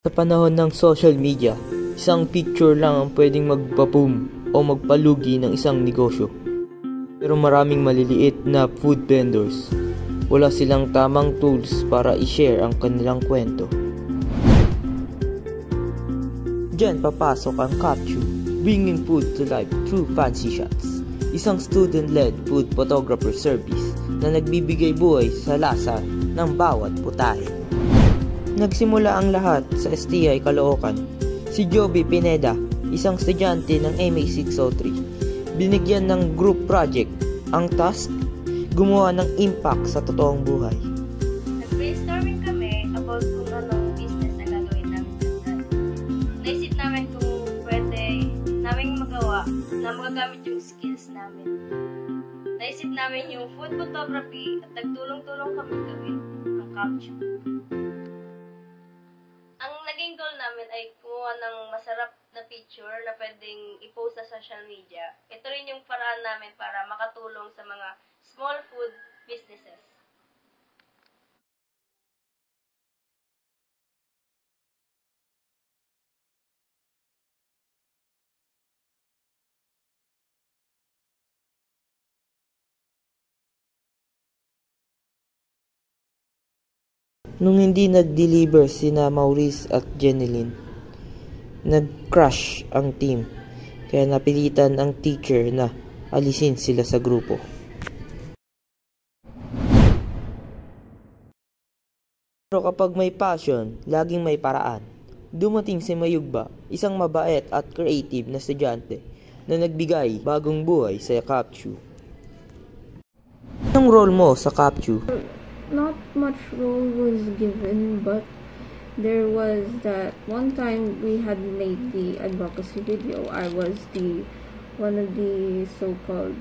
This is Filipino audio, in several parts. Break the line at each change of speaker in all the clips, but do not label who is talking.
Sa panahon ng social media, isang picture lang ang pwedeng magpa-boom o magpalugi ng isang negosyo. Pero maraming maliliit na food vendors, wala silang tamang tools para i-share ang kanilang kwento. Diyan papasok ang Capture, bringing food to life through fancy shots. Isang student-led food photographer service na nagbibigay buhay sa lasa ng bawat putahe. Nagsimula ang lahat sa STI Caloocan. Si Joby Pineda, isang estudyante ng MA 603, binigyan ng group project ang task, gumawa ng impact sa totoong buhay.
Nag-brainstorming kami about kung anong business na gagawin namin sa plan. Naisip namin kung pwede namin magawa na magagamit yung skills namin. Naisip namin yung food photography at nagtulong-tulong kami gawin ang capture. Ang naging goal namin ay kumuha ng masarap na picture na pwedeng i-post sa social media. Ito rin yung paraan namin para makatulong sa mga small food businesses.
Nung hindi nag-deliver sina Maurice at Jeneline, nag-crash ang team, kaya napilitan ang teacher na alisin sila sa grupo. Pero kapag may passion, laging may paraan. Dumating si Mayugba, isang mabait at creative na estudyante na nagbigay bagong buhay sa Capture. Anong role mo sa Capture?
Not much role was given, but there was that one time we had made the advocacy video. I was one of the so-called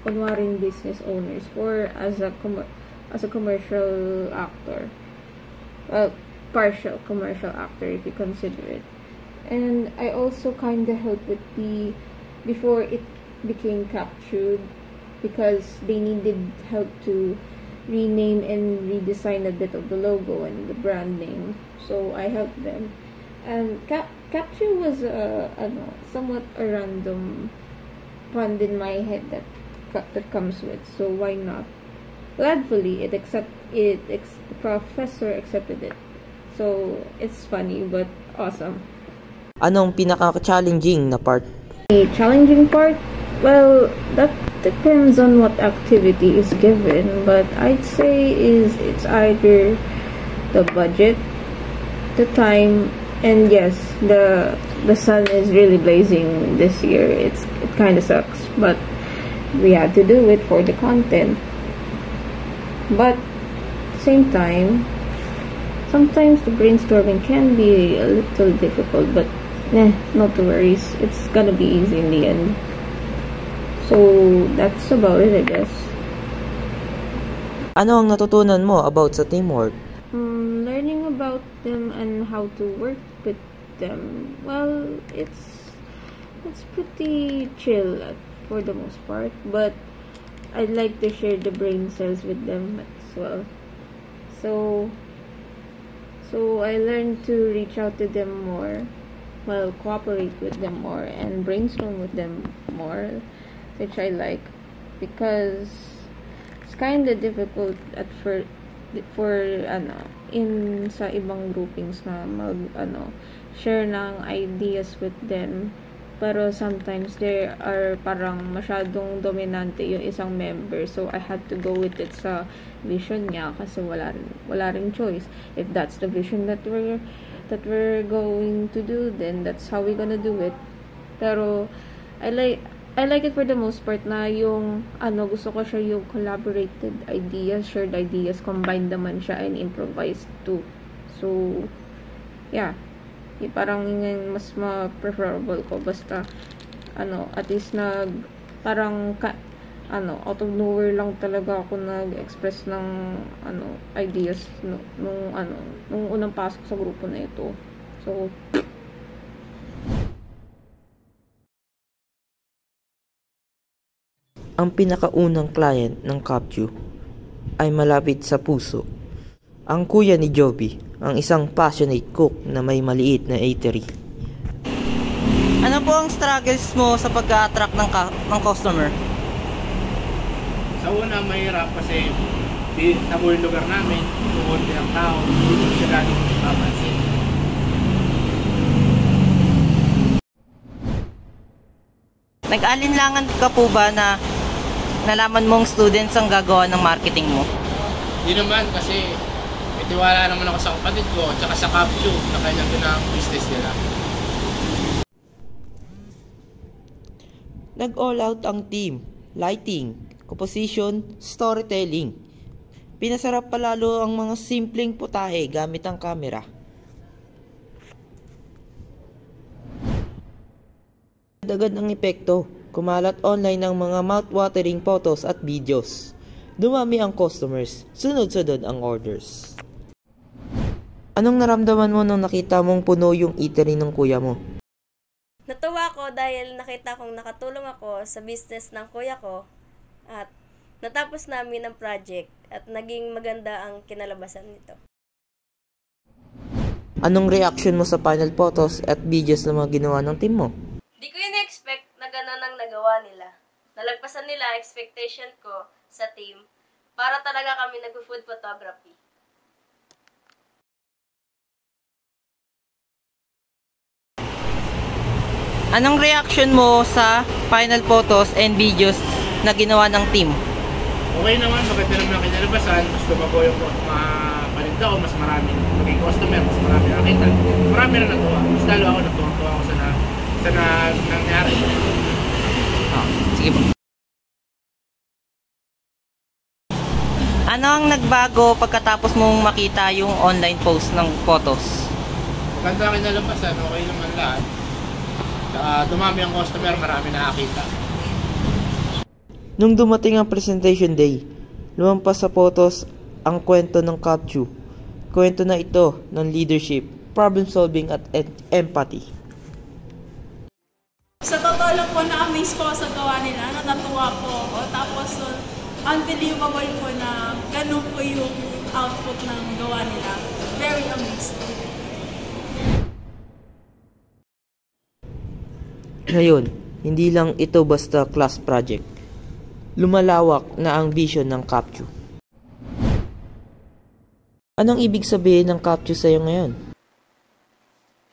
kunwaring business owners for as a commercial actor, partial commercial actor if you consider it. And I also kind of helped with before it became captured, because they needed help to rename and redesign a bit of the logo and the brand name, so I helped them. And Capture was somewhat a random fund in my head that comes with, so why not? Gladfully, the professor accepted it, so it's funny but awesome.
Anong pinaka-challenging na part?
The challenging part? Well, that depends on what activity is given, but I'd say it's either the budget, the time, and yes, the sun is really blazing this year. It kind of sucks, but we had to do it for the content. But same time, sometimes the brainstorming can be a little difficult, but not to worry, it's gonna be easy in the end. So, that's about it, I guess.
Ano ang natutunan mo about sa teamwork?
Learning about them and how to work with them. Well, it's pretty chill for the most part, but I'd like to share the brain cells with them as well. So I learned to reach out to them more, cooperate with them more, and brainstorm with them more, which I like, because it's kind of difficult at first for sa ibang groupings na share ng ideas with them, pero sometimes there are parang masyadong dominante yung isang member, so I had to go with it sa vision niya kasi wala ring choice. If that's the vision that we're going to do, then that's how we're gonna do it. Pero I like it for the most part na yung gusto ko siya yung collaborated ideas, shared ideas, combined naman siya and improvised too. So yeah, parang yung mas preferable ko, basta at least parang out of nowhere lang talaga ako nag-express ng ideas nung unang pasok sa grupo na ito. So
ang pinakaunang client ng Capture ay malapit sa puso. Ang kuya ni Joby, ang isang passionate cook na may maliit na eatery. Ano po ang struggles mo sa pag-attract ng customer?
Sa una, mahirap kasi tabo yung lugar namin, tungkol din ang tao, hindi siya gano'ng papansin.
Nag-alinlangan ka po ba na nalaman mong students ang gagawa ng marketing mo?
Hindi naman kasi may tiwala naman ako sa kapatid ko at saka sa Capture na kanyang pinaka-business nila.
Nag-all out ang team, lighting, composition, storytelling. Pinasarap palalo ang mga simpleng putahe gamit ang kamera. Dagad ang epekto, kumalat online ang mga mouth-watering photos at videos. Dumami ang customers, sunod-sunod ang orders. Anong naramdaman mo nung nakita mong puno yung eatery ng kuya mo?
Natuwa ko dahil nakita kong nakatulong ako sa business ng kuya ko at natapos namin ang project at naging maganda ang kinalabasan nito.
Anong reaction mo sa final photos at videos na mga ginawa ng team mo?
Di ko yun expect na gano'n ang nagawa nila. Nalagpasan nila expectation ko sa team para talaga kami nag-food photography.
Anong reaction mo sa final photos and videos na ginawa ng team?
Okay naman, maganda naman ang kinalabasan. Mas lumago yung paninda ko, mas maraming maging customer, mas marami nakita. Marami na natuwa. Mas lalo ako natuwa ako sa nangyari.
Sige po. Ano ang nagbago pagkatapos mong makita yung online post ng photos?
Maganda ang kinalabasan, okay naman lahat. Dumami ang customer, marami nakakita.
Nung dumating ang presentation day, lumampas sa photos ang kwento ng Capture. Kwento na ito ng leadership, problem solving at empathy.
Sa totoo lang po, na-amaze po sa gawa nila, natatuwa po ako. Tapos unbelievable po na ganun po yung output ng gawa nila. Very amazing.
Ngayon, hindi lang ito basta class project. Lumalawak na ang vision ng Capture. Anong ibig sabihin ng Capture sa'yo ngayon?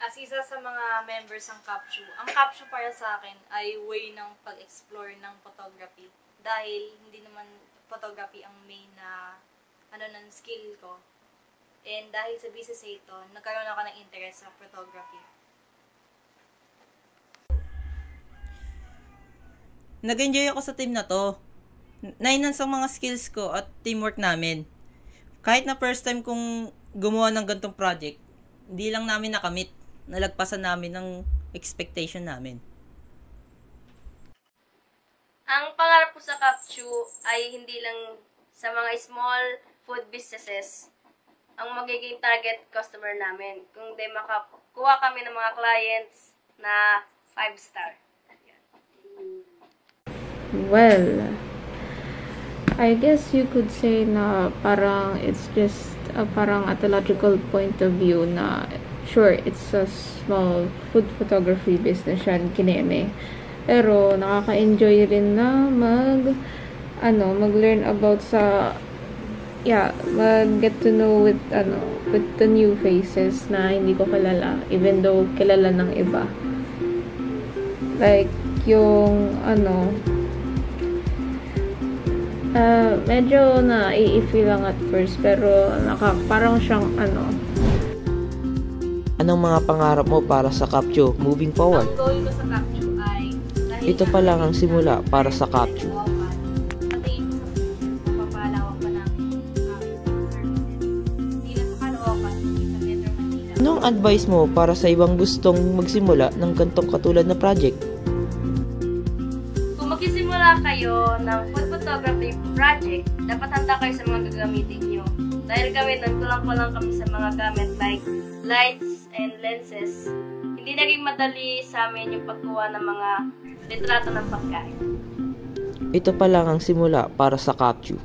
As isa sa mga members ng Capture, ang Capture para sa akin ay way ng pag-explore ng photography. Dahil hindi naman photography ang main na ng skill ko. And dahil sa business ito, nagkaroon ako ng interest sa photography.
Nag-enjoy ako sa team na to. Na-enhance ang mga skills ko at teamwork namin. Kahit na first time kong gumawa ng ganitong project, hindi lang namin nakamit. Nalagpasan namin ng expectation namin.
Ang pangarap ko sa Capture ay hindi lang sa mga small food businesses ang magiging target customer namin. Kung di makakuha kami ng mga clients na 5-star.
Well, I guess you could say na parang it's just parang at a logical point of view na sure, it's a small food photography business yan, kineme. Pero nakaka-enjoy rin na mag-learn about mag-get to know with the new faces na hindi ko kilala, even though kilala ng iba. Like, yung medyo na-i-feel lang at first, pero parang siyang
Anong mga pangarap mo para sa Capture moving forward?
Ang goal ko sa Capture ay
Ito pa lang ang simula para sa Capture.
Pati sa papalawak pa namin services. Hindi na sa Caloocan, hindi sa Metro Manila.
Anong advice mo para sa ibang gustong magsimula ng gantong katulad na project?
Kung magsisimula kayo ng food photography project, dapat handa kayo sa mga gagamitin nyo. Dahil kami, nagkulang-kulang kami sa mga gamit like lights and lenses. Hindi naging madali sa amin yung pagkuha ng mga litrato ng pagkain.
Ito pa lang ang simula para sa Capture.